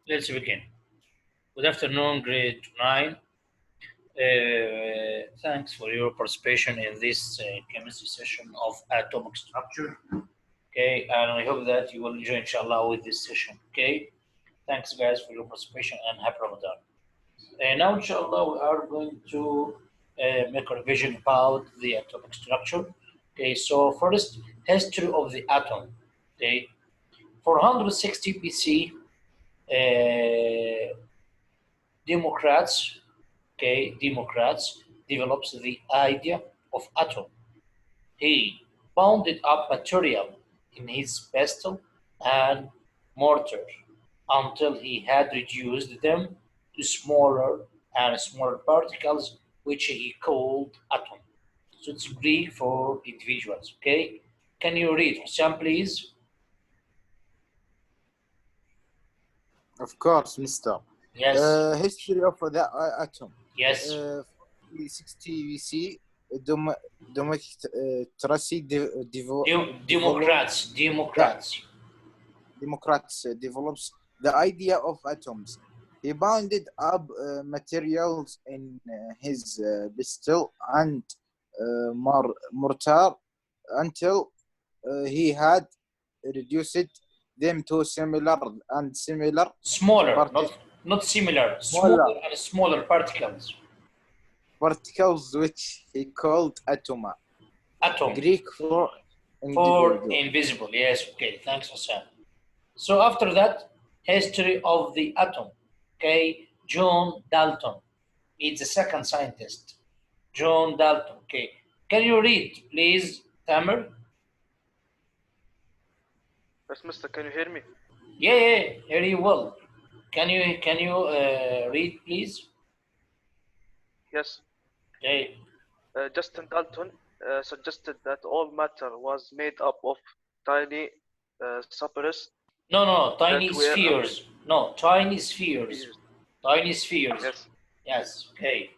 Let's begin. Good afternoon, grade 9. Thanks for your participation in this chemistry session of atomic structure. Okay, and I hope that you will enjoy, inshallah, with this session. Okay, thanks, guys, for your participation and happy Ramadan. Now, inshallah, we are going to make a revision about the atomic structure. Okay, so first, history of the atom. Okay, 460 BC. Democrats develops the idea of atom. He bounded up material in his pestle and mortar until he had reduced them to smaller and smaller particles, which he called atom. So it's Greek for individuals. Okay, can you read Hussam, please? Of course, Mister. Yes. History of the atom. Yes. 60 BC, democracy Democrats develops the idea of atoms. He bounded up materials in his pestle and mortar until he had reduced them to smaller, not similar, smaller and smaller particles, which he called atoma. Atom. Greek for invisible. Yes. Okay. Thanks, Hassan. So after that, history of the atom. Okay. John Dalton. It's the second scientist. John Dalton. Okay. Can you read, please, Tamer? Yes, Mister. Can you hear me? Yeah, hear you well. Can you read, please? Yes. Okay. Justin Dalton suggested that all matter was made up of tiny spheres. No, tiny spheres. Tiny spheres. Tiny spheres. Yes. Yes. Okay.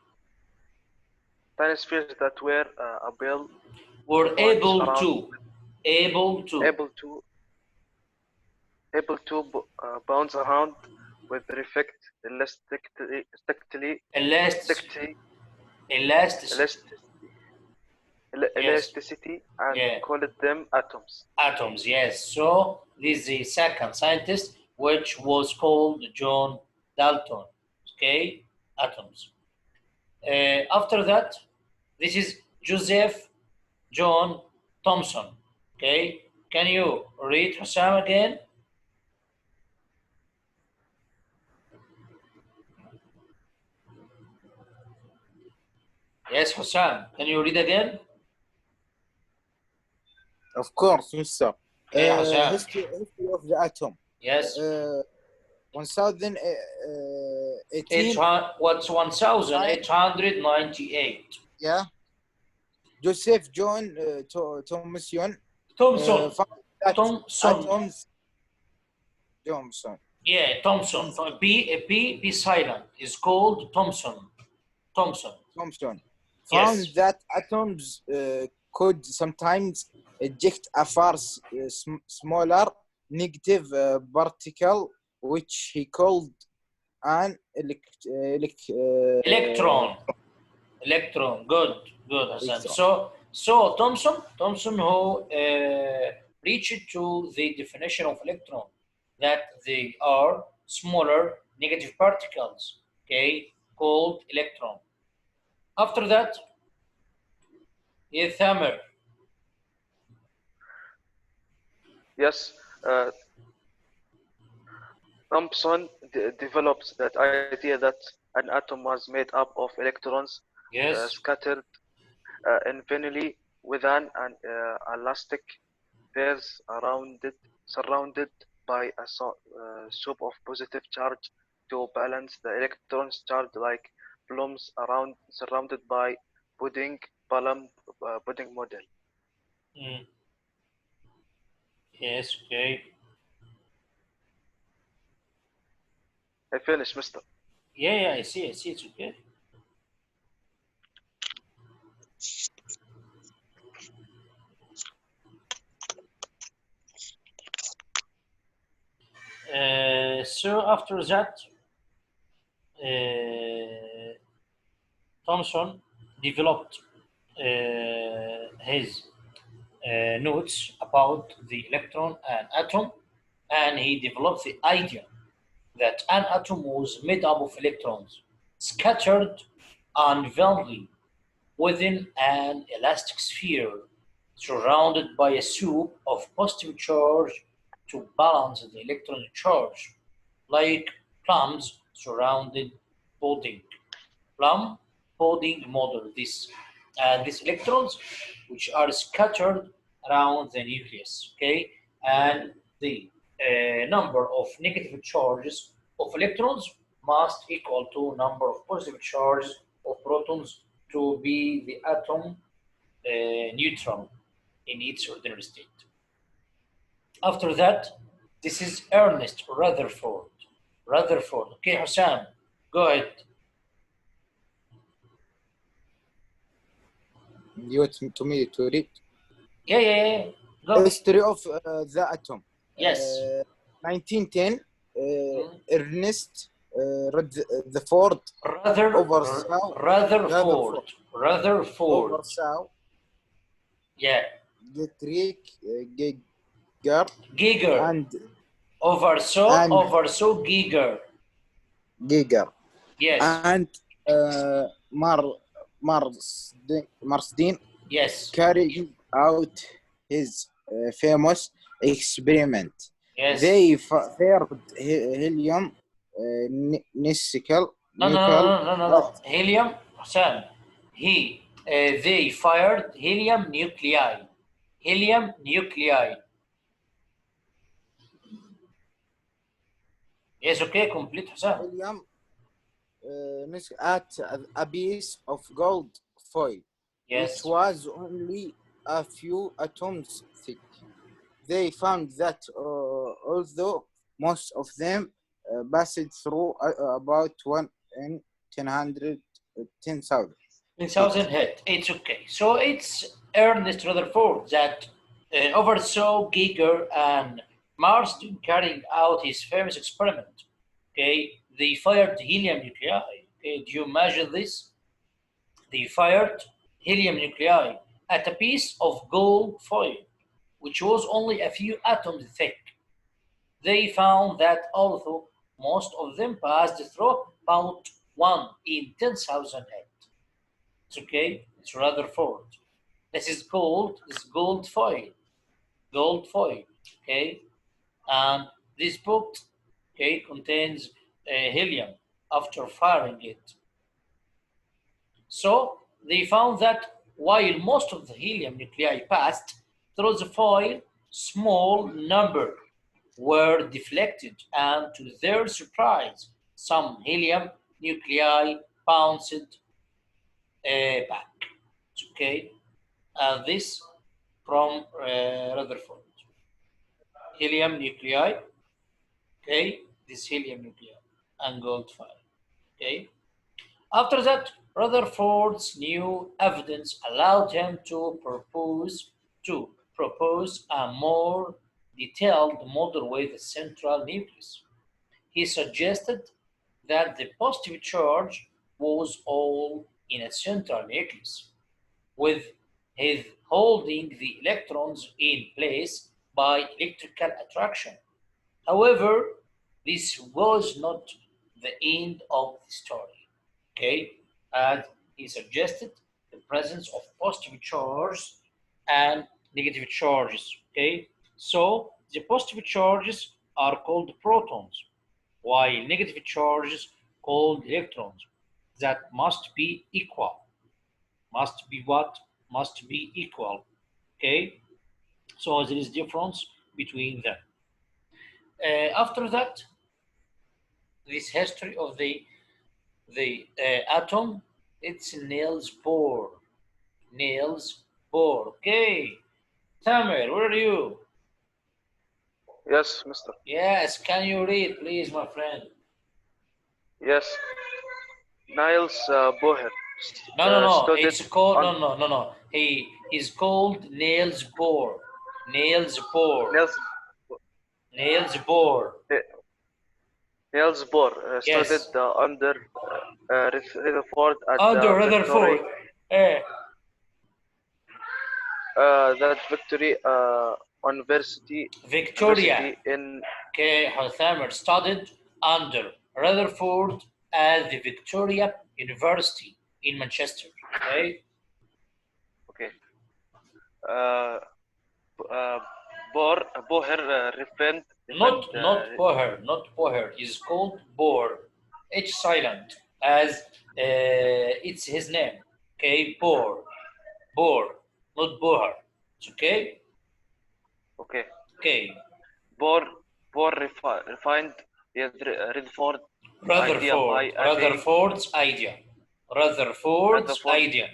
Tiny spheres that were able to bounce around with perfect elasticity and called them atoms. Atoms, yes. So this is the second scientist, which was called John Dalton. Okay, atoms. After that, this is Joseph John Thomson. Okay, can you read Hussam again? Yes, Hussam, can you read again? Of course, Mister. History of the atom. Yes. 1898. What's 1898? Yeah. Joseph John Thomson. Thomson. Yeah, Thomson. P silent is called Thomson. Found that atoms could sometimes eject a far smaller negative particle, which he called an electron. Electron. Good, Hassan. So Thomson who reached to the definition of electron, that they are smaller negative particles, okay, called electron. After that, Thamer. Yes, Thomson develops that idea that an atom was made up of electrons scattered infinitely within an elastic phase surrounded by a soup of positive charge to balance the electrons charged like plums surrounded by pudding model. Yes, okay. I finished, Mister. Yeah, I see, it's okay. So after that, Thomson developed his notes about the electron and atom, and he developed the idea that an atom was made up of electrons scattered unevenly within an elastic sphere surrounded by a soup of positive charge to balance the electron charge, like plums surrounded pudding. Plum pudding model this. And these electrons, which are scattered around the nucleus, okay, and the number of negative charges of electrons must equal to number of positive charges of protons to be the atom neutron in its ordinary state. After that, this is Ernest Rutherford. Rutherford. Okay, Hussam, go ahead. You want me to read? Yeah. Go. History of the atom. Yes. 1910, Ernest Rutherford oversaw. Yeah. Dietrich Giger. and oversaw Giger. Yes. And Marsden yes. carrying out his famous experiment. Yes. They fired helium nickel. No. Helium, Hassan. They fired helium nuclei. Helium nuclei. Yes, okay, complete, Hassan. Helium at a piece of gold foil, yes. which was only a few atoms thick. They found that although most of them passed through about 1 in 10,000. 10,000 hit. It's okay. So it's Ernest Rutherford that oversaw Giger and Marsden carrying out his famous experiment. Okay, they fired helium nuclei. Okay, do you imagine this? They fired helium nuclei at a piece of gold foil, which was only a few atoms thick. They found that although most of them passed through about 1 in 10,000 hit. It's okay, it's Rutherford. This is gold foil. Gold foil, okay? And this book, okay, contains helium after firing it. So they found that while most of the helium nuclei passed through the foil, small number were deflected, and to their surprise, some helium nuclei bounced back. Okay, and this from Rutherford. Helium nuclei, okay, this helium nuclei and gold fire, okay. After that, Rutherford's new evidence allowed him to propose a more detailed model with a central nucleus. He suggested that the positive charge was all in a central nucleus, with his holding the electrons in place by electrical attraction. However, this was not the end of the story. Okay, and he suggested the presence of positive charges and negative charges. Okay, so the positive charges are called protons, while negative charges called electrons. That must be equal. Must be what? Must be equal. Okay, so there is difference between them. After that, this history of the atom, it's Niels Bohr. Niels Bohr. Okay, Tamer, where are you? Yes, mister. Yes, can you read, please, my friend? Yes. Niels Bohr. No. It's called no. He is called Niels Bohr. Niels Bohr. Niels. Niels Bohr. Niels Bohr Yes. studied under Rutherford at Under the Rutherford. that Victory University Victoria. in Okay, Herthamer studied under Rutherford at the Victoria University in Manchester. Okay. okay. Bohr refined Not Bohr. He's called Bohr. H silent as it's his name. Okay, Bohr, not Bohr. It's okay. okay. Okay. Bohr refined Rutherford idea by adding Rutherford's idea. Rutherford's idea.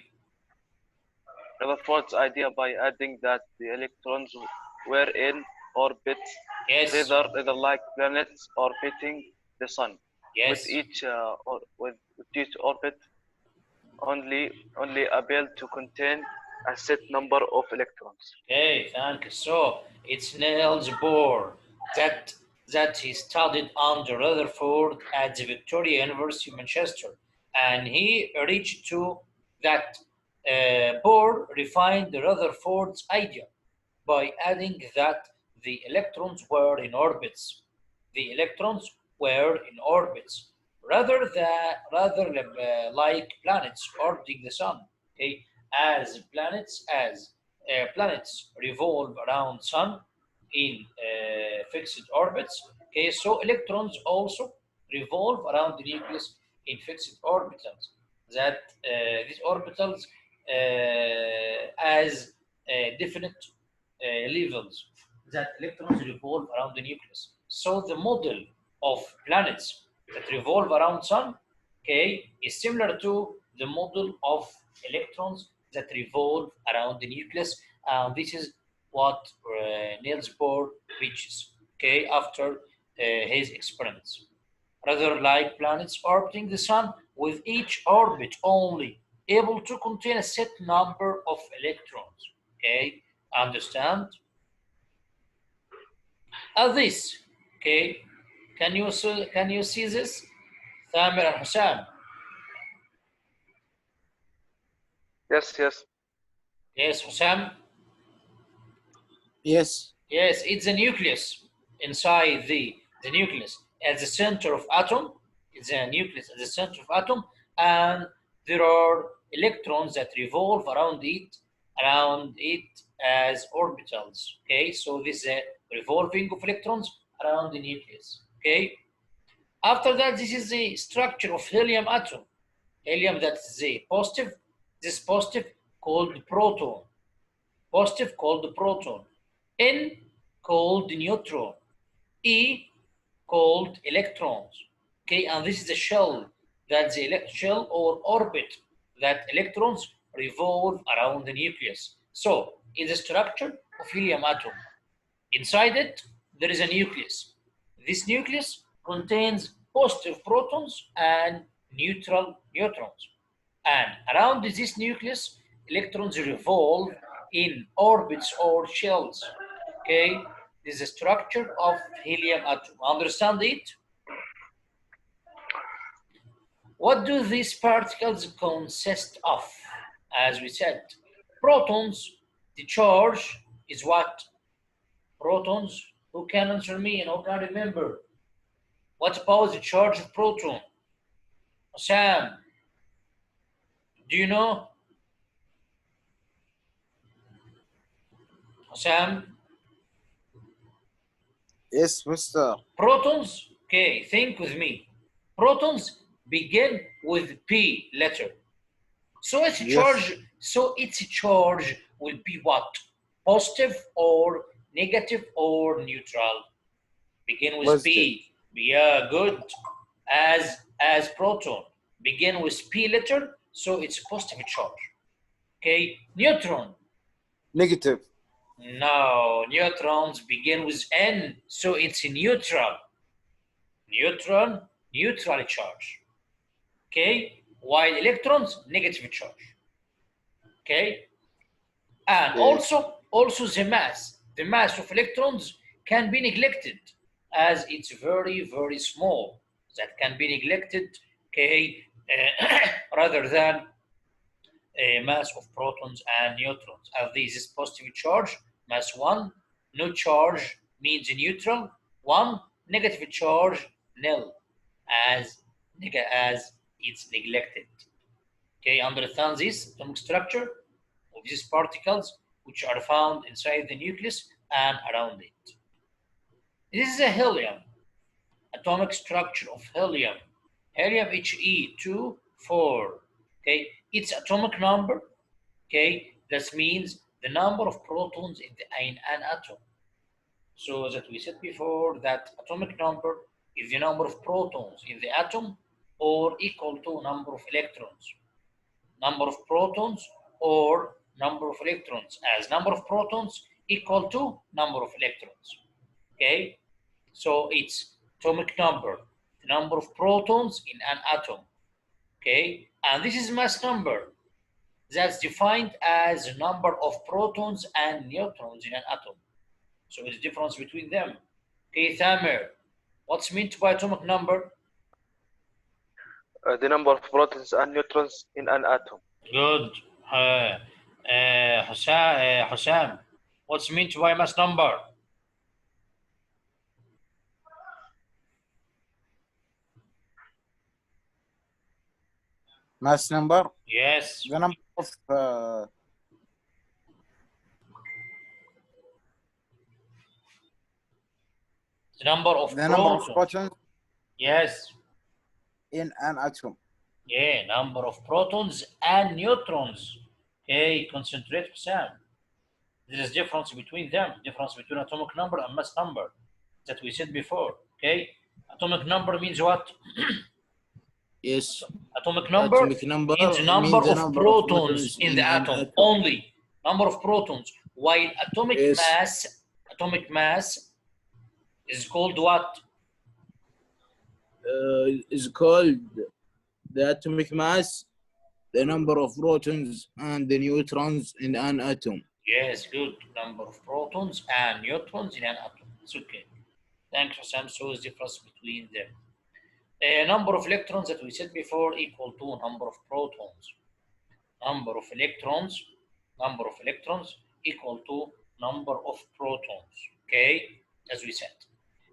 Rutherford's idea by adding that the electrons were in orbit, Yes. rather like planets orbiting the sun. Yes. With each orbit only able to contain a set number of electrons. Okay, thank you. So it's Niels Bohr that he studied under Rutherford at the Victoria University, Manchester, and he reached to that Bohr refined Rutherford's idea by adding that the electrons were in orbits. The electrons were in orbits rather like planets orbiting the sun. Okay, as planets revolve around sun in fixed orbits. Okay, so electrons also revolve around the nucleus in fixed orbitals. That these orbitals as definite levels that electrons revolve around the nucleus. So the model of planets that revolve around sun, okay, is similar to the model of electrons that revolve around the nucleus. This is what Niels Bohr reaches, okay, after his experiments. Rather like planets orbiting the sun with each orbit only able to contain a set number of electrons. Okay, understand? This, okay, can you see this? Thamir and Hussam. Yes. Yes, Hussam. Yes. Yes, it's the nucleus inside the nucleus at the center of atom. It's a nucleus at the center of atom, and there are electrons that revolve around it as orbitals. Okay, so this is a revolving of electrons around the nucleus. Okay. After that, this is the structure of helium atom. Helium, that's the positive. This positive called proton. Positive called proton. N called neutron. E called electrons. Okay, and this is the shell, that's the shell or orbit that electrons revolve around the nucleus. So, in the structure of helium atom, inside it, there is a nucleus. This nucleus contains positive protons and neutral neutrons. And around this nucleus, electrons revolve in orbits or shells. Okay, this is the structure of helium atom. Understand it? What do these particles consist of? As we said, protons, the charge is what? Protons? Who can answer me and who can remember? What about the charge of proton? Sam, do you know? Sam? Yes, Mr. Protons, okay, think with me. Protons begin with P letter. So its charge, will be what? Positive or negative or neutral? Begin with Positive. P. Yeah, good. As proton. Begin with P letter, so it's positive charge. Okay, neutron. Negative. No, neutrons begin with N, so it's neutral. Neutron, neutral charge. Okay, while electrons, negative charge. Okay, and Yes. also the mass of electrons can be neglected as it's very, very small. that can be neglected, okay, rather than a mass of protons and neutrons. As this is positive charge, mass 1, no charge means neutral, 1, negative charge, nil, as it's neglected. Okay, understand this atomic structure of these particles which are found inside the nucleus and around it. This is a helium, atomic structure of helium. Helium He2 4. Okay, its atomic number. Okay, that means the number of protons in an atom. So that we said before that atomic number is the number of protons in the atom or equal to number of electrons. Number of protons or number of electrons, as number of protons equal to number of electrons. Okay, so it's atomic number, the number of protons in an atom. Okay, and this is mass number, that's defined as the number of protons and neutrons in an atom. So it's the difference between them. Okay, Thamer, what's meant by atomic number? The number of protons and neutrons in an atom. Good. Hussam, what's meant by mass number? Mass number, Yes. the number of The number of the number of protons. protons Yes. in an atom. Yeah, number of protons and neutrons. Okay, concentrate, Hussam. There is difference between them, difference between atomic number and mass number that we said before. Okay, atomic number means what? Yes. Atomic number, Atomic number means number means the of number protons of in the an atom only. Number of protons. While atomic Yes. mass is called what? Is called the atomic mass, the number of protons and the neutrons in an atom. Yes, good. Number of protons and neutrons in an atom. It's okay. Thanks, Sam. So is difference between them. Number of electrons that we said before equal to number of protons. Number of electrons equal to number of protons. Okay, as we said.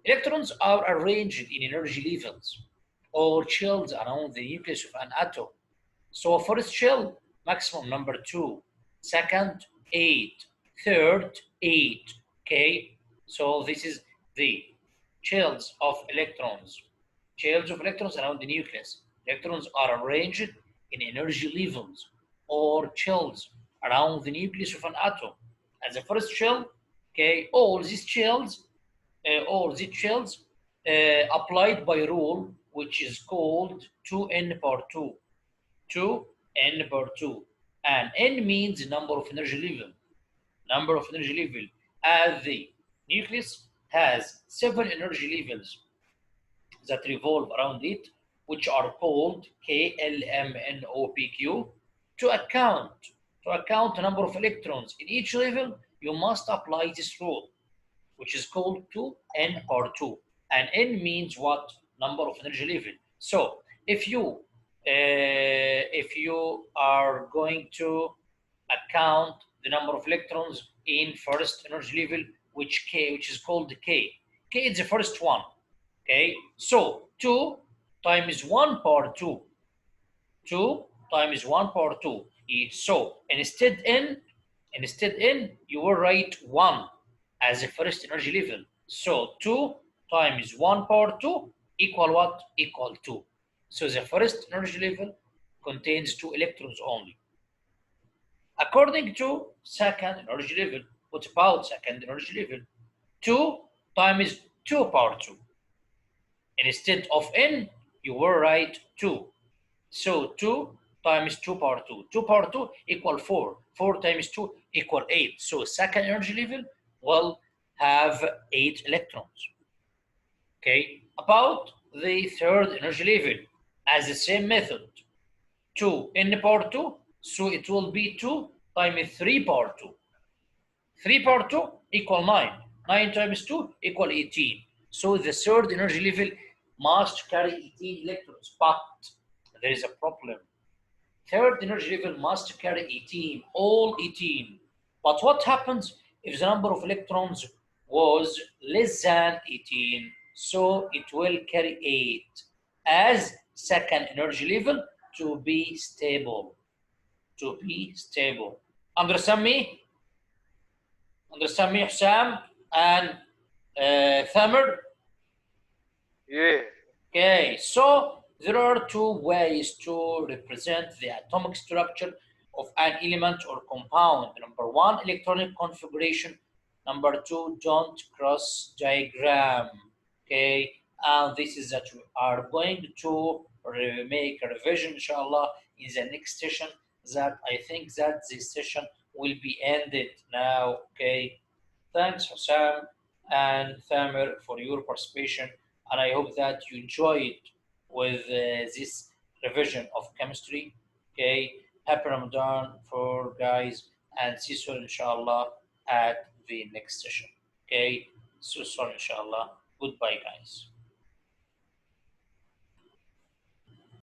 Electrons are arranged in energy levels or shells around the nucleus of an atom. So first shell, maximum number 2. Second, 8. Third, 8. Okay, so this is the shells of electrons. Shells of electrons around the nucleus. Electrons are arranged in energy levels or shells around the nucleus of an atom. As the first shell, okay, all these shells applied by rule, which is called 2n per 2. 2n per 2. And n means number of energy level. Number of energy level. As the nucleus has 7 energy levels that revolve around it, which are called K, L, M, N, O, P, Q. To account the number of electrons in each level, you must apply this rule, which is called 2n per 2. And n means what? Number of energy level. So if you are going to account the number of electrons in first energy level, which is called K. K is the first one. Okay, so 2 times 1 power 2. 2 times 1 power 2. So instead n, you will write 1 as the first energy level. So 2 times 1 power 2 equal what? Equal 2. So the first energy level contains 2 electrons only. According to second energy level, what about second energy level? 2 times 2 power 2. Instead of n, you will write 2. So 2 times 2 power 2. 2 power 2 equal 4. 4 times 2 equal 8. So second energy level will have 8 electrons. Okay, about the third energy level, as the same method, 2n power 2, so it will be 2 times 3 power 2. 3 power 2 equal 9. 9 times 2 equal 18. So the third energy level must carry 18 electrons, but there is a problem. Third energy level must carry 18, all 18. But what happens if the number of electrons was less than 18? So it will carry 8 as second energy level to be stable. To be stable. Understand me? Understand me, Hussam and Thamer? Yeah. Okay, so there are two ways to represent the atomic structure of an element or compound. Number one, electronic configuration. Number two, don't cross diagram. Okay, and this is that we are going to make a revision, inshallah, in the next session. That I think that this session will be ended now. Okay, thanks, Hussam and Thamer, for your participation, and I hope that you enjoyed with this revision of chemistry. Okay, happy Ramadan for guys, and see you soon, inshallah, at the next session. Okay, see you soon, inshallah. Goodbye, guys.